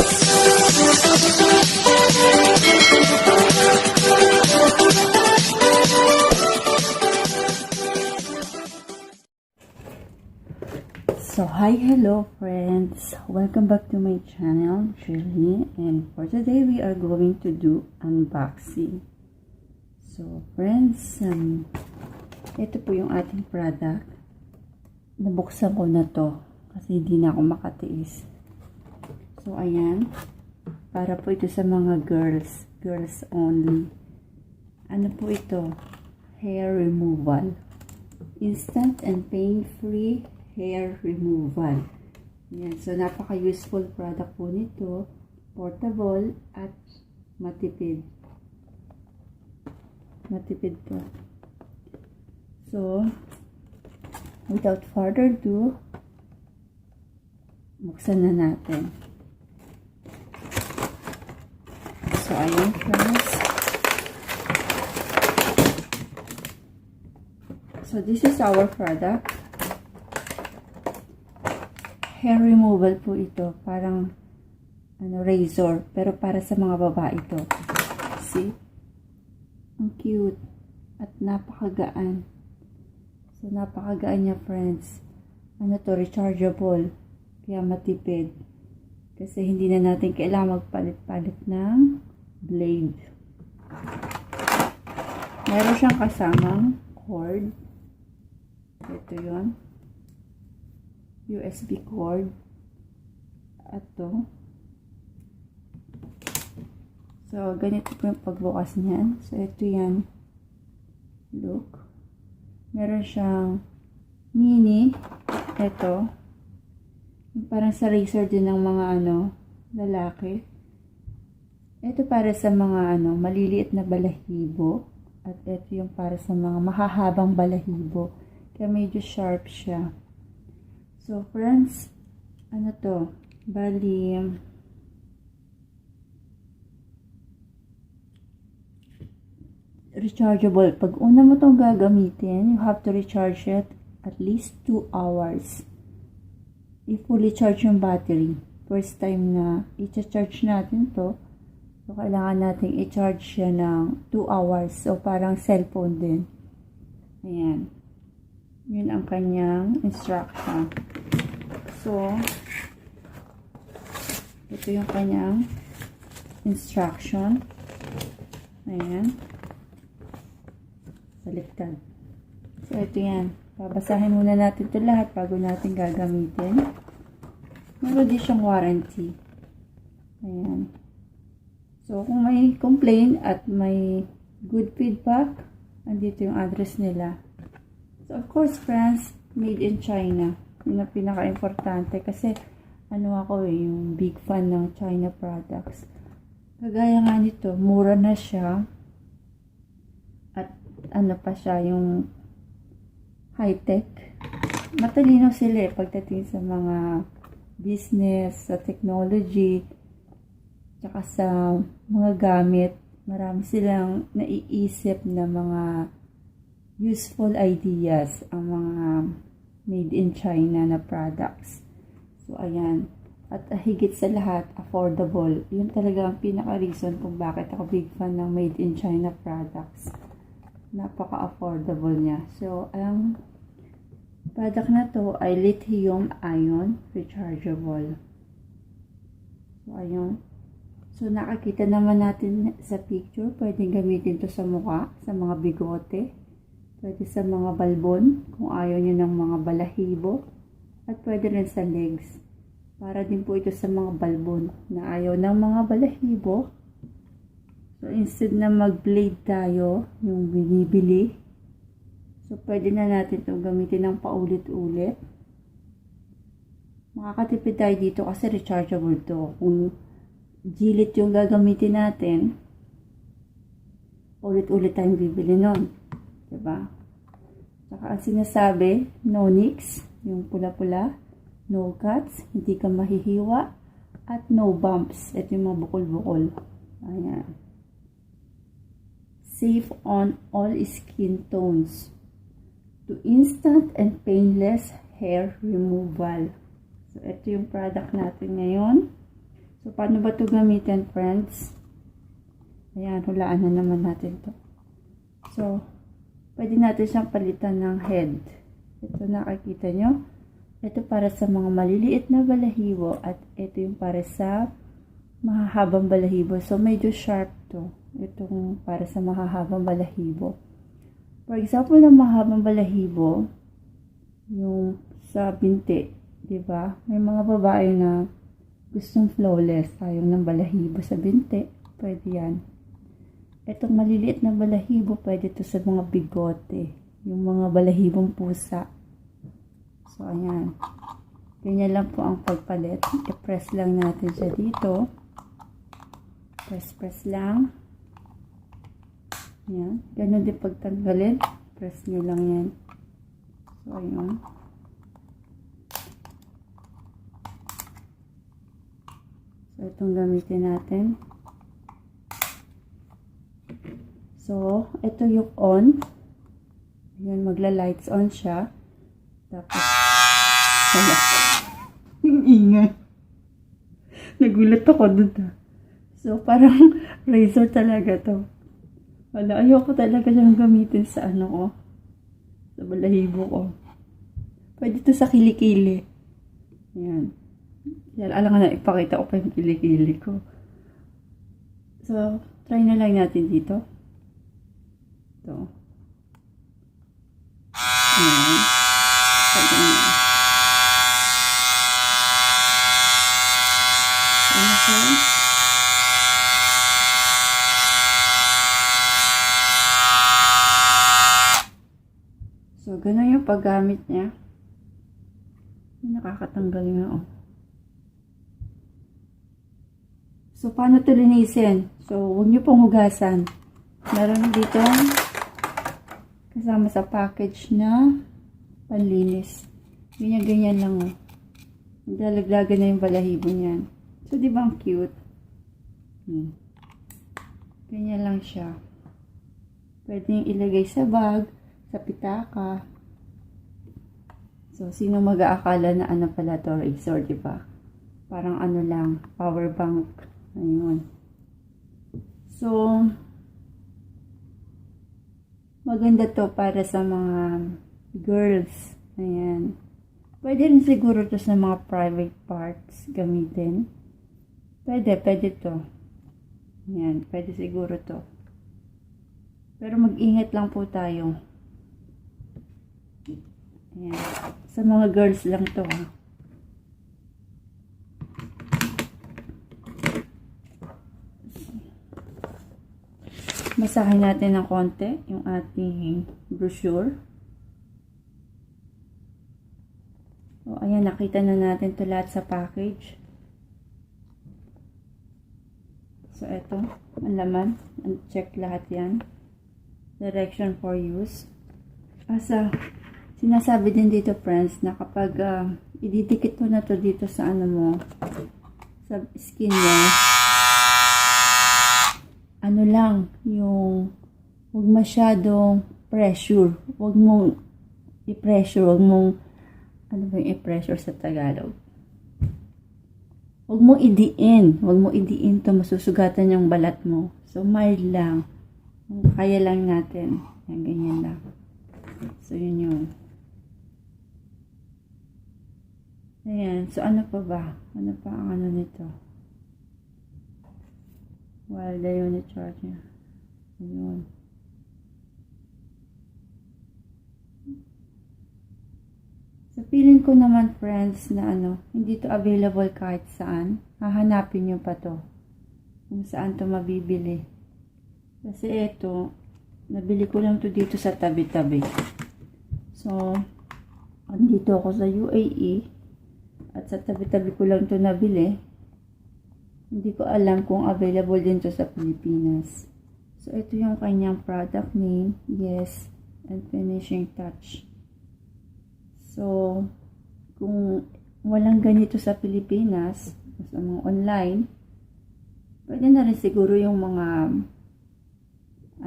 So, hi, hello friends! Welcome back to my channel, Julie. And for today, we are going to do unboxing. So, friends, ito po yung ating product. Nabuksan ko na to kasi hindi na ako makatiis. So, ayan. Para po ito sa mga girls only. Ano po ito? Hair removal. Instant and pain-free hair removal. Yan. So, napaka-useful product po nito. Portable at matipid. Matipid po. So, without further ado, buksan na natin. So, ayun friends. So, this is our product. Hair removal po ito. Parang razor. Pero para sa mga babae ito. See? Ang cute. At napakagaan. So, napakagaan niya, friends. Rechargeable. Kaya matipid. Kasi hindi na natin kailangan magpalit-palit ng blade. Meron siyang kasamang cord. Ito yun. USB cord. Ito. So, ganito po yung pagbukas niyan. So, ito yan. Look. Meron siyang mini. Ito. Parang sa razor din ng mga lalaki. Ito para sa mga maliliit na balahibo. At ito yung para sa mga mahahabang balahibo. Kaya medyo sharp siya. So, friends, bali, rechargeable. Pag una mo itong gagamitin, you have to recharge it at least 2 hours. I-fully charge yung battery. First time na i-charge natin to, so kailangan natin i-charge siya ng 2 hours. So, parang cellphone din. Ayan. Yun ang kanyang instruction. So, ito yung kanyang instruction. Ayan. Baliktad. So, ito yan. Babasahin muna natin ito lahat bago natin gagamitin. Meron din siyang warranty. Ayan. So, kung may complaint at may good feedback, andito yung address nila. So, of course, friends, made in China. Yun ang pinaka-importante kasi ako yung big fan ng China products. Kagaya nga nito, mura na siya. At pa siya, yung high-tech. Matalino sila pagdating sa mga business, sa technology, tsaka sa mga gamit. Marami silang naiisip na mga useful ideas ang mga made in China na products. So, ayan. At higit sa lahat, affordable. Yun talaga ang pinaka-reason kung bakit ako big fan ng made in China products. Napaka-affordable niya. So, ang product na to ay lithium-ion rechargeable. So, ayun. So, nakakita naman natin sa picture. Pwedeng gamitin to sa mukha, sa mga bigote. Pwede sa mga balbon, kung ayaw nyo ng mga balahibo. At pwede rin sa legs. Para din po ito sa mga balbon na ayaw ng mga balahibo. So, instead na mag-blade tayo, yung binibili. So, pwede na natin itong gamitin ng paulit-ulit. Makakatipid tayo dito kasi rechargeable to. Kung gilit yung gagamitin natin, ulit-ulit tayong bibili nun. Diba? Saka ang sinasabi, no nicks, yung pula-pula, no cuts, hindi ka mahihiwa, at no bumps. Ito yung mga bukol-bukol. Ayan. Safe on all skin tones. To instant and painless hair removal. So, ito yung product natin ngayon. So, paano ba ito gamitin, friends? Ayan, hulaan na naman natin to. So, pwede natin siyang palitan ng head. Ito nakikita nyo. Ito para sa mga maliliit na balahibo at ito yung para sa mahahabang balahibo. So, medyo sharp to. Itong para sa mahahabang balahibo. For example, ng mahabang balahibo, yung sa binti, diba? May mga babae na gustong flawless, ayaw ng balahibo sa binti, pwede yan. Itong maliliit na balahibo, pwede to sa mga bigote, yung mga balahibong pusa. So, ayan. Ganyan lang po ang pagpalit. I-press lang natin siya dito. Press lang. Yan. Ganun din pagtanggalin. Press nyo lang yan. So, ayun. So, itong gamitin natin. So, ito yung on. Ayan, magla-lights on siya. Tapos, wala. Yung ingay. Nagulat ako dun. So, parang razor talaga to. Wala, ayoko talaga siyang gamitin sa ano ko. Sa balahibo ko. Pwede to sa kilikili. Ayan. Yan, alam nga na, ipakita ko pa yung kilikili ko. So, try na lang natin dito. Ito. Ayan. Ayan. Ayan. So, ganun yung paggamit niya. Nakakatanggal nga, oh. So, paano ito linisin? So, huwag nyo pong hugasan. Meron dito kasama sa package na panlinis. Ganyan-ganyan lang, oh. Naglalaglagan na yung balahibo niyan. So, di ba ang cute? Ganyan lang siya. Pwede yung ilagay sa bag, sa pitaka. So, sino mag-aakala na ano pala to, razor, di ba? Parang ano lang, power bank. Ayun. So, maganda to para sa mga girls. Ayan. Pwede rin siguro to sa mga private parts gamitin. Pwede to. Ayan, pwede siguro to. Pero mag-ingat lang po tayo. Ayan. Sa mga girls lang to, ha. Masahin natin ng konti yung ating brochure. So, ayan, nakita na natin to lahat sa package. So, eto, ang laman. Check lahat yan. Direction for use. Asa, sinasabi din dito, friends, na kapag ididikit mo na to dito sa ano mo, sa skin mo, ano lang, yung huwag masyadong pressure. Huwag mong i-pressure. Huwag mong, ano ba yung i-pressure sa Tagalog? Huwag mong idiin. Huwag mong idiin to, masusugatan yung balat mo. So, mild lang. Kaya lang natin. Yan, ganyan lang. So, yun yun. Ayan. So, ano pa ba? Ano pa ang ano nito? While the unit charge niya. Ayun. So, feeling ko naman, friends, na ano, hindi to available kahit saan. Hahanapin nyo pa to. Kung saan to mabibili. Kasi ito, nabili ko lang to dito sa tabi-tabi. So, andito ako sa UAE. At sa tabi-tabi ko lang to nabili. Hindi ko alam kung available din to sa Pilipinas. So, ito yung kanyang product name. Yes. And finishing touch. So, kung walang ganito sa Pilipinas, sa mga online, pwede na rin siguro yung mga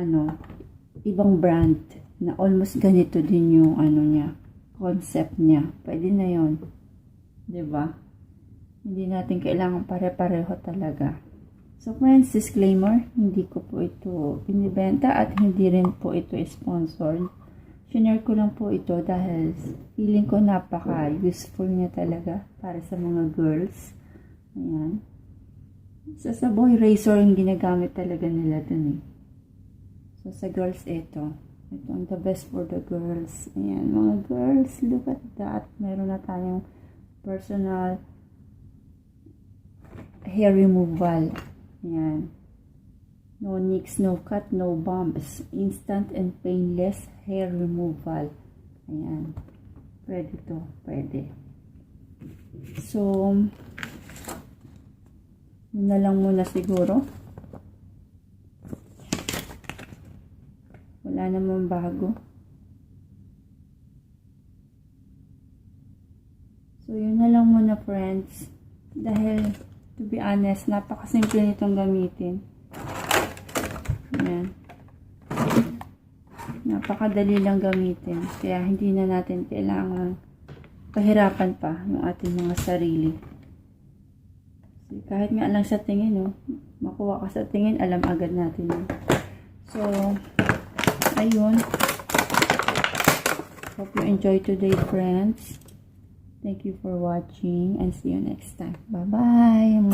ano, ibang brand na almost ganito din yung ano niya, concept niya. Pwede na yon, 'di ba? Hindi natin kailangan pare-pareho talaga. So friends, disclaimer, hindi ko po ito binibenta at hindi rin po ito sponsored. Shinare ko lang po ito dahil feeling ko napaka-useful niya talaga para sa mga girls. Ayan. Sa boy razor yung ginagamit talaga nila dun eh. So sa girls ito. Ito ang the best for the girls. Ayan, mga girls, look at that. Meron na tayong personal hair removal. Ayan. No nicks, no cut, no bumps. Instant and painless hair removal. Ayan. Pwede to. Pwede. So, yun na lang muna siguro. Wala naman bago. So, yun na lang muna friends. Dahil, to be honest, napakasimple nitong gamitin. Ayan. Napakadali lang gamitin. Kaya, hindi na natin kailangan pahirapan pa yung ating mga sarili. So, kahit nga lang sa tingin, no, makuha ka sa tingin, alam agad natin yun. So, ayun. Hope you enjoy today, friends. Thank you for watching and see you next time. Bye-bye!